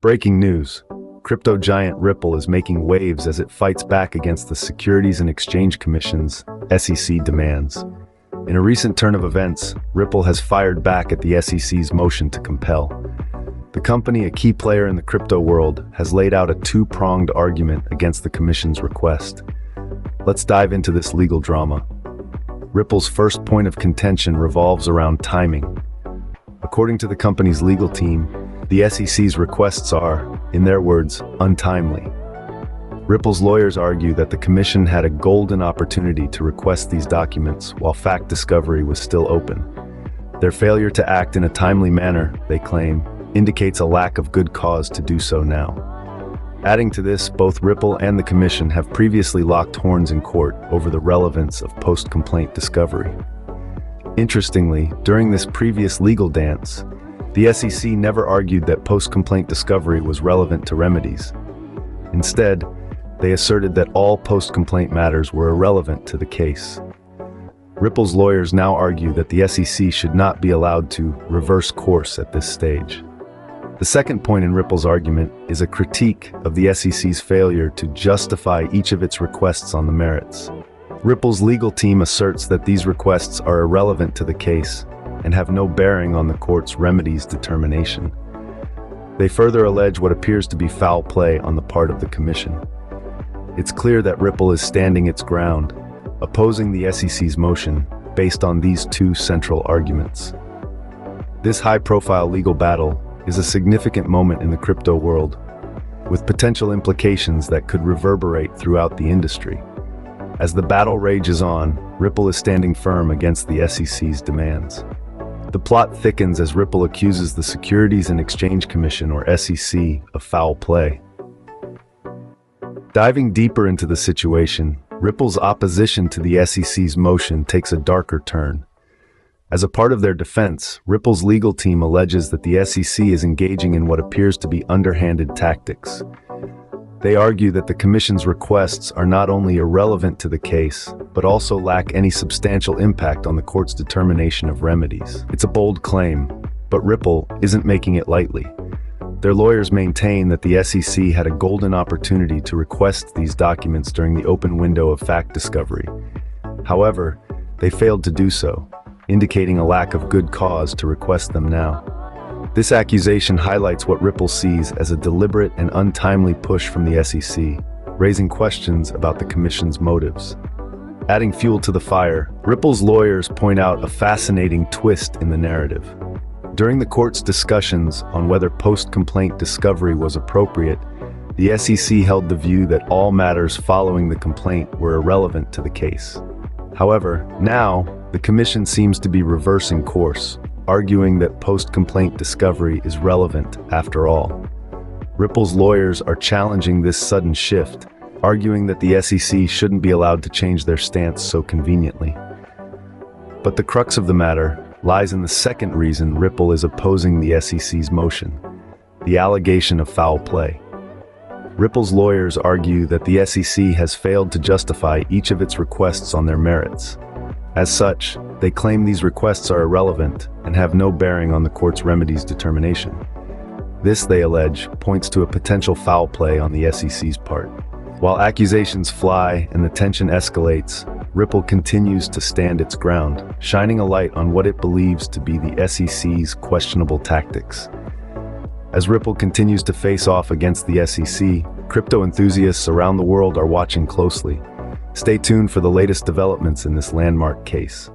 Breaking news. Crypto giant Ripple is making waves as it fights back against the Securities and Exchange Commission's (SEC) demands. In a recent turn of events, Ripple has fired back at the SEC's motion to compel. The company, a key player in the crypto world, has laid out a two-pronged argument against the Commission's request. Let's dive into this legal drama. Ripple's first point of contention revolves around timing. According to the company's legal team, the SEC's requests are, in their words, untimely. Ripple's lawyers argue that the Commission had a golden opportunity to request these documents while fact discovery was still open. Their failure to act in a timely manner, they claim, indicates a lack of good cause to do so now. Adding to this, both Ripple and the Commission have previously locked horns in court over the relevance of post-complaint discovery. Interestingly, during this previous legal dance, the SEC never argued that post-complaint discovery was relevant to remedies. Instead, they asserted that all post-complaint matters were irrelevant to the case. Ripple's lawyers now argue that the SEC should not be allowed to reverse course at this stage. The second point in Ripple's argument is a critique of the SEC's failure to justify each of its requests on the merits. Ripple's legal team asserts that these requests are irrelevant to the case and have no bearing on the court's remedies determination. They further allege what appears to be foul play on the part of the Commission. It's clear that Ripple is standing its ground, opposing the SEC's motion based on these two central arguments. This high-profile legal battle is a significant moment in the crypto world, with potential implications that could reverberate throughout the industry. As the battle rages on, Ripple is standing firm against the SEC's demands. The plot thickens as Ripple accuses the Securities and Exchange Commission, or SEC, of foul play. Diving deeper into the situation, Ripple's opposition to the SEC's motion takes a darker turn. As a part of their defense, Ripple's legal team alleges that the SEC is engaging in what appears to be underhanded tactics. They argue that the Commission's requests are not only irrelevant to the case, but also lack any substantial impact on the court's determination of remedies. It's a bold claim, but Ripple isn't making it lightly. Their lawyers maintain that the SEC had a golden opportunity to request these documents during the open window of fact discovery. However, they failed to do so, indicating a lack of good cause to request them now. This accusation highlights what Ripple sees as a deliberate and untimely push from the SEC, raising questions about the Commission's motives. Adding fuel to the fire, Ripple's lawyers point out a fascinating twist in the narrative. During the court's discussions on whether post-complaint discovery was appropriate, the SEC held the view that all matters following the complaint were irrelevant to the case. However, now, the Commission seems to be reversing course, arguing that post-complaint discovery is relevant after all. Ripple's lawyers are challenging this sudden shift, arguing that the SEC shouldn't be allowed to change their stance so conveniently. But the crux of the matter lies in the second reason Ripple is opposing the SEC's motion: the allegation of foul play. Ripple's lawyers argue that the SEC has failed to justify each of its requests on their merits. As such, they claim these requests are irrelevant and have no bearing on the court's remedies determination. This, they allege, points to a potential foul play on the SEC's part. While accusations fly and the tension escalates, Ripple continues to stand its ground, shining a light on what it believes to be the SEC's questionable tactics. As Ripple continues to face off against the SEC, crypto enthusiasts around the world are watching closely. Stay tuned for the latest developments in this landmark case.